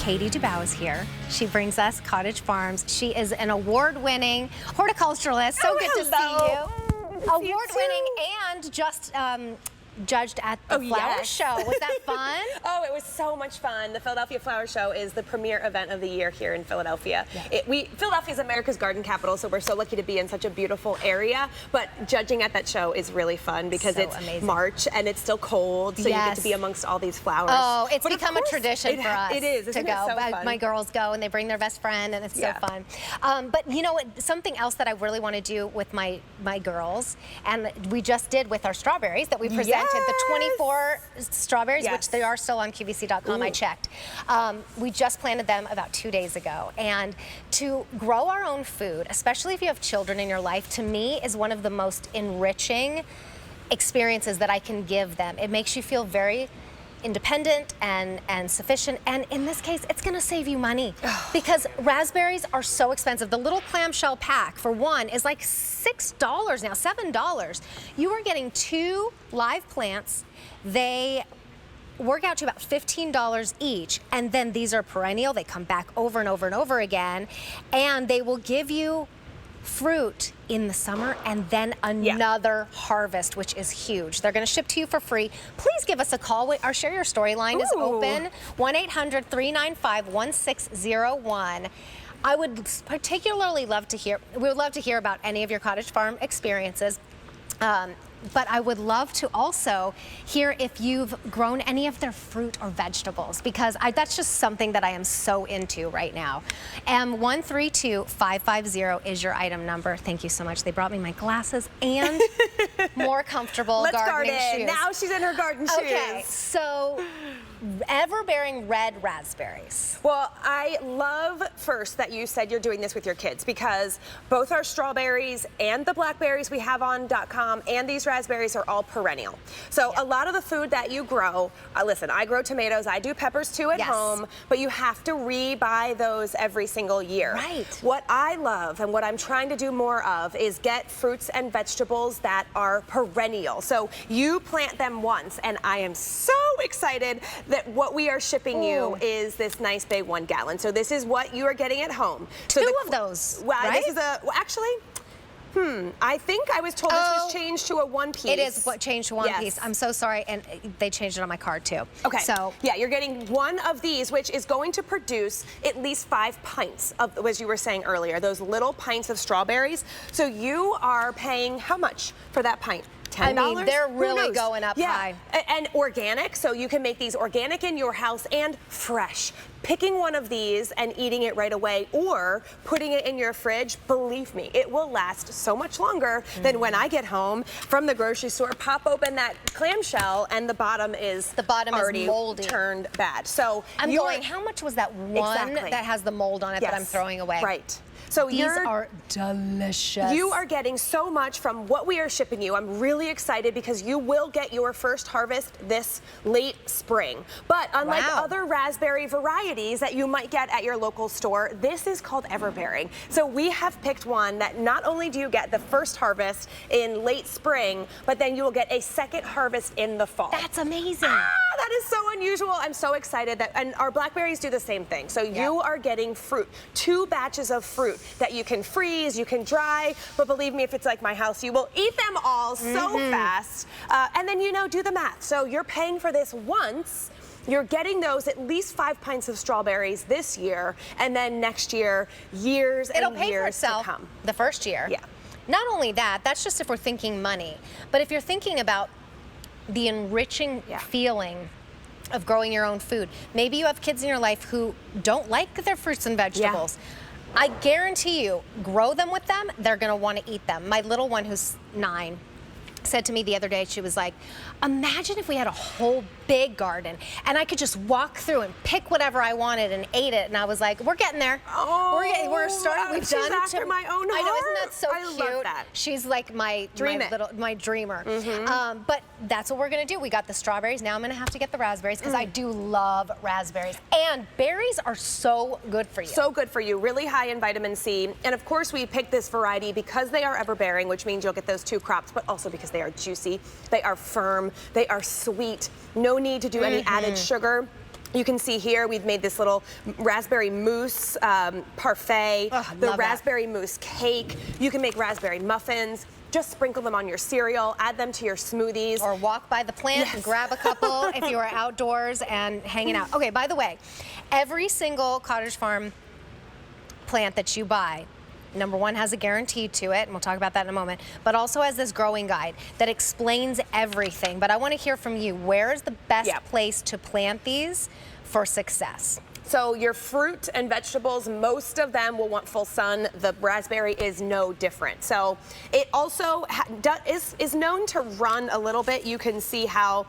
Katie Dubow is here. She brings us Cottage Farms. She is an award-winning horticulturalist. So good to see you. Award-winning and just judged at the flower show. Was that fun? Oh, it was so much fun. The Philadelphia Flower Show is the premier event of the year here in Philadelphia. Yeah. Philadelphia is America's garden capital, so we're so lucky to be in such a beautiful area. But judging at that show is really fun because it's amazing. March and it's still cold, so you get to be amongst all these flowers. Oh, it's become a tradition for us. It is. Isn't to go. It so fun? My girls go and they bring their best friend, and it's so fun. But you know what? Something else that I really want to do with my girls, and we just did with our strawberries that we presented. The 24 strawberries, which they are still on QVC.com, I checked. We just planted them about 2 days ago. And to grow our own food, especially if you have children in your life, to me is one of the most enriching experiences that I can give them. It makes you feel very independent and sufficient, and in this case it's going to save you money because raspberries are so expensive. The little clamshell pack for one is like $6 now, $7. You are getting 2 live plants. They work out to about $15 each, and then these are perennial. They come back over and over and over again, and they will give you fruit in the summer and then another harvest, which is huge. They're going to ship to you for free. Please give us a call. Our Share Your Story line is open, 1-800-395-1601. I would particularly love to hear, we would love to hear about any of your Cottage Farm experiences. But I would love to also hear if you've grown any of their fruit or vegetables, because that's just something that I am so into right now. M132550 is your item number. Thank you so much. They brought me my glasses and more comfortable gardening shoes. Now she's in her garden shoes. Okay, so Everbearing red raspberries. Well, I love first that you said you're doing this with your kids, because both our strawberries and the blackberries we have on .com and these raspberries are all perennial. So a lot of the food that you grow, listen, I grow tomatoes, I do peppers too at home, but you have to re-buy those every single year. Right. What I love and what I'm trying to do more of is get fruits and vegetables that are perennial. So you plant them once, and I am so excited that what we are shipping you is this nice big 1 gallon. So this is what you are getting at home. So 2 of those, This is actually, I think I was told this was changed to a 1-piece. It is changed to 1 piece. I'm so sorry, and they changed it on my card too. Okay. So yeah, you're getting 1 of these, which is going to produce at least 5 pints of, as you were saying earlier, those little pints of strawberries. So you are paying how much for that pint? $10? I mean, they're really going up high. And organic, so you can make these organic in your house and fresh. Picking one of these and eating it right away, or putting it in your fridge, believe me, it will last so much longer than when I get home from the grocery store, pop open that clamshell, and the bottom is already moldy, turned bad. So I'm going, how much was that one that has the mold on it that I'm throwing away? Right. So these are delicious. You are getting so much from what we are shipping you. I'm really excited because you will get your first harvest this late spring. But unlike other raspberry varieties that you might get at your local store, this is called Everbearing. So we have picked one that not only do you get the first harvest in late spring, but then you will get a second harvest in the fall. That's amazing. That is so unusual. I'm so excited that, and our blackberries do the same thing. So you are getting fruit, 2 batches of fruit that you can freeze, you can dry, but believe me, if it's like my house, you will eat them all so fast. And then, do the math. So you're paying for this once. You're getting those at least 5 pints of strawberries this year, and then next year, years and years to come. It'll pay for itself the first year. Yeah. Not only that, that's just if we're thinking money, but if you're thinking about the enriching feeling of growing your own food. Maybe you have kids in your life who don't like their fruits and vegetables. I guarantee you, grow them with them, they're gonna wanna eat them. My little one, who's 9, said to me the other day, she was like, imagine if we had a whole big garden and I could just walk through and pick whatever I wanted and ate it. And I was like, we're getting there. We're starting. We've done after my own heart. I know, isn't that so cute? Love that. She's like my dreamer. But that's what we're gonna do. We got the strawberries. Now I'm gonna have to get the raspberries because I do love raspberries. And berries are so good for you. So good for you. Really high in vitamin C. And of course, we picked this variety because they are everbearing, which means you'll get those 2 crops, but also because they are juicy, they are firm, they are sweet. No need to do any added sugar. You can see here we've made this little raspberry mousse parfait, the raspberry mousse cake. You can make raspberry muffins. Just sprinkle them on your cereal, add them to your smoothies. Or walk by the plant and grab a couple if you are outdoors and hanging out. Okay, by the way, every single Cottage Farm plant that you buy, number one, has a guarantee to it, and we'll talk about that in a moment, but also has this growing guide that explains everything. But I want to hear from you. Where is the best place to plant these for success? So your fruit and vegetables, most of them will want full sun. The raspberry is no different. So it also is known to run a little bit. You can see how,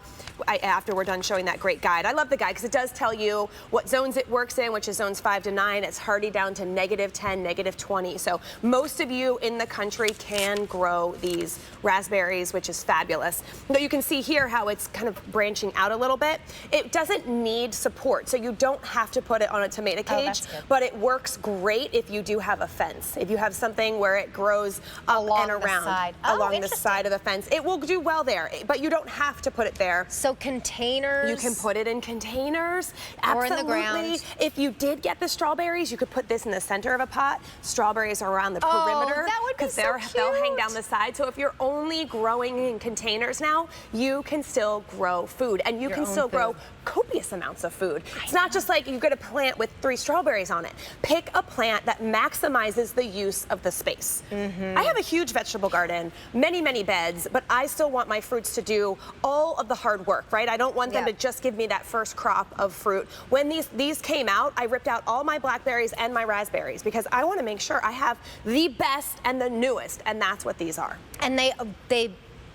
after we're done showing that great guide. I love the guide because it does tell you what zones it works in, which is zones 5 to 9. It's hardy down to -10, -20. So most of you in the country can grow these raspberries, which is fabulous. But you can see here how it's kind of branching out a little bit. It doesn't need support, so you don't have to put it on a tomato cage, but it works great if you do have a fence. If you have something where it grows up along and around along the side of the fence, it will do well there, but you don't have to put it there. So containers? You can put it in containers, or absolutely. in the ground. If you did get the strawberries, you could put this in the center of a pot. Strawberries are around the perimeter. That would be so cute. They'll hang down the side. So if you're only growing in containers now, you can still grow food, and you can still grow copious amounts of food. It's not just like you get a plant with 3 strawberries on it. Pick a plant that maximizes the use of the space. I have a huge vegetable garden, many beds, but I still want my fruits to do all of the hard work, right? I don't want them to just give me that first crop of fruit. When these came out, I ripped out all my blackberries and my raspberries because I want to make sure I have the best and the newest, and that's what these are. And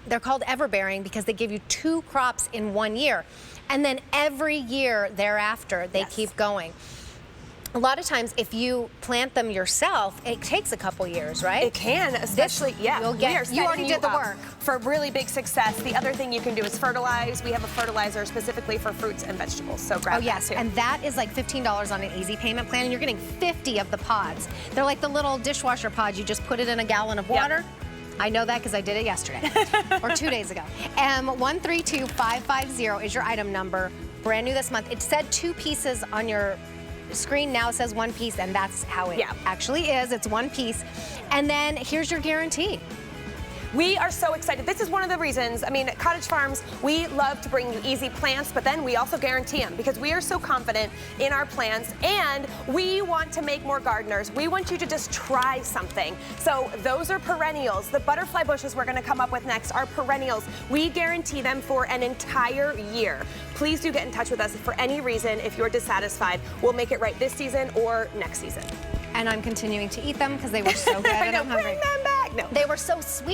they're called Everbearing because they give you 2 crops in 1 year. And then every year thereafter, they keep going. A lot of times, if you plant them yourself, it takes a couple years, right? It can, especially, you already did the work. For really big success, the other thing you can do is fertilize. We have a fertilizer specifically for fruits and vegetables, so grab that too. And that is like $15 on an easy payment plan, and you're getting 50 of the pods. They're like the little dishwasher pods. You just put it in a gallon of water. I know that because I did it yesterday, or 2 days ago. 132550 is your item number, brand new this month. It said 2 pieces on your screen, now it says 1 piece, and that's how it actually is. It's 1 piece. And then here's your guarantee. We are so excited. This is one of the reasons, I mean, at Cottage Farms, we love to bring you easy plants, but then we also guarantee them because we are so confident in our plants, and we want to make more gardeners. We want you to just try something. So those are perennials. The butterfly bushes we're gonna come up with next are perennials. We guarantee them for an entire year. Please do get in touch with us for any reason. If you're dissatisfied, we'll make it right this season or next season. And I'm continuing to eat them because they were so good. I know, bring them back. No. They were so sweet.